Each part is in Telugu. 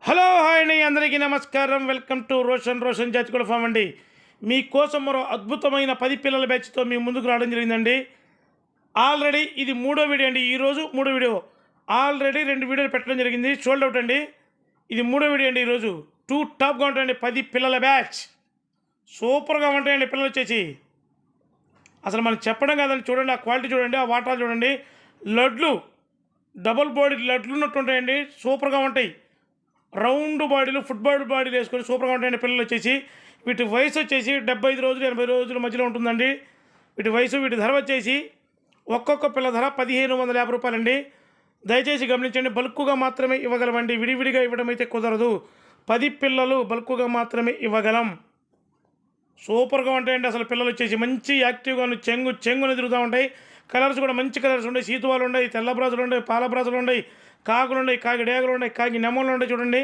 హలో హాయ్ అండి, అందరికీ నమస్కారం. వెల్కమ్ టు రోషన్ జాతికుల ఫామ్ అండి. మీకోసం మరో అద్భుతమైన 10 పిల్లల బ్యాచ్తో మీ ముందుకు రావడం జరిగిందండి. ఆల్రెడీ ఇది మూడో వీడియో అండి. ఈరోజు మూడో వీడియో. ఆల్రెడీ 2 వీడియోలు పెట్టడం జరిగింది, సోల్డ్ అవుట్ అండి. ఇది మూడో వీడియో అండి. ఈరోజు టాప్గా ఉంటాయండి 10 పిల్లల బ్యాచ్. సూపర్గా ఉంటాయండి పిల్లలు వచ్చేసి. అసలు మనం చెప్పడం కాదండి, చూడండి ఆ క్వాలిటీ చూడండి, ఆ వాటాలు చూడండి. లడ్లు డబుల్ బాడీ లడ్లు ఉన్నట్టు ఉంటాయండి, సూపర్గా ఉంటాయి. రౌండ్ బాడీలు ఫుట్బాల్ బాడీలు వేసుకొని సూపర్గా ఉంటాయండి పిల్లలు వచ్చేసి. వీటి వయసు వచ్చేసి 75 రోజులు 80 రోజుల మధ్యలో ఉంటుందండి వీటి వయసు. వీటి ధర వచ్చేసి ఒక్కొక్క పిల్ల ధర 1550 రూపాయలండి. దయచేసి గమనించండి, బల్క్గా మాత్రమే ఇవ్వగలమండి, విడివిడిగా ఇవ్వడం అయితే కుదరదు. 10 పిల్లలు బల్క్గా మాత్రమే ఇవ్వగలం. సూపర్గా ఉంటాయండి అసలు పిల్లలు వచ్చేసి. మంచి యాక్టివ్గా చెంగుని తిరుగుతూ ఉంటాయి. కలర్స్ కూడా మంచి కలర్స్ ఉన్నాయి. సీతువాలు ఉన్నాయి, తెల్ల బ్రాజులు ఉన్నాయి, పాల బ్రాజులు ఉన్నాయి, కాకులు ఉన్నాయి, కాకి డేగలు ఉన్నాయి, కాకి నెమ్మలు ఉన్నాయి. చూడండి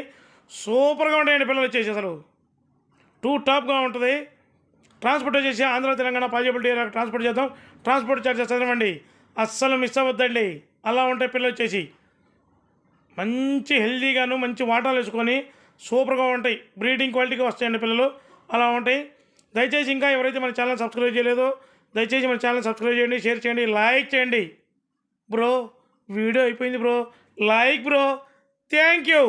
సూపర్గా ఉంటాయండి పిల్లలు వచ్చేసి. అసలు టాప్గా ఉంటుంది. ట్రాన్స్పోర్ట్ వచ్చేసి ఆంధ్ర తెలంగాణ పాజిబిలిటీ ట్రాన్స్పోర్ట్ చేద్దాం. ట్రాన్స్పోర్ట్ చార్జెస్ చదవండి, అస్సలు మిస్ అవ్వద్దండి. అలా ఉంటాయి పిల్లలు వచ్చేసి. మంచి హెల్దీగాను మంచి వాటాలు వేసుకొని సూపర్గా ఉంటాయి. బ్రీడింగ్ క్వాలిటీగా వస్తాయండి పిల్లలు, అలా ఉంటాయి. దయచేసి ఇంకా ఎవరైతే మన ఛానల్ సబ్స్క్రైబ్ చేయలేదో దయచేసి మన ఛానల్ సబ్స్క్రైబ్ చేయండి, షేర్ చేయండి, లైక్ చేయండి. బ్రో వీడియో అయిపోయింది bro, like bro, thank you.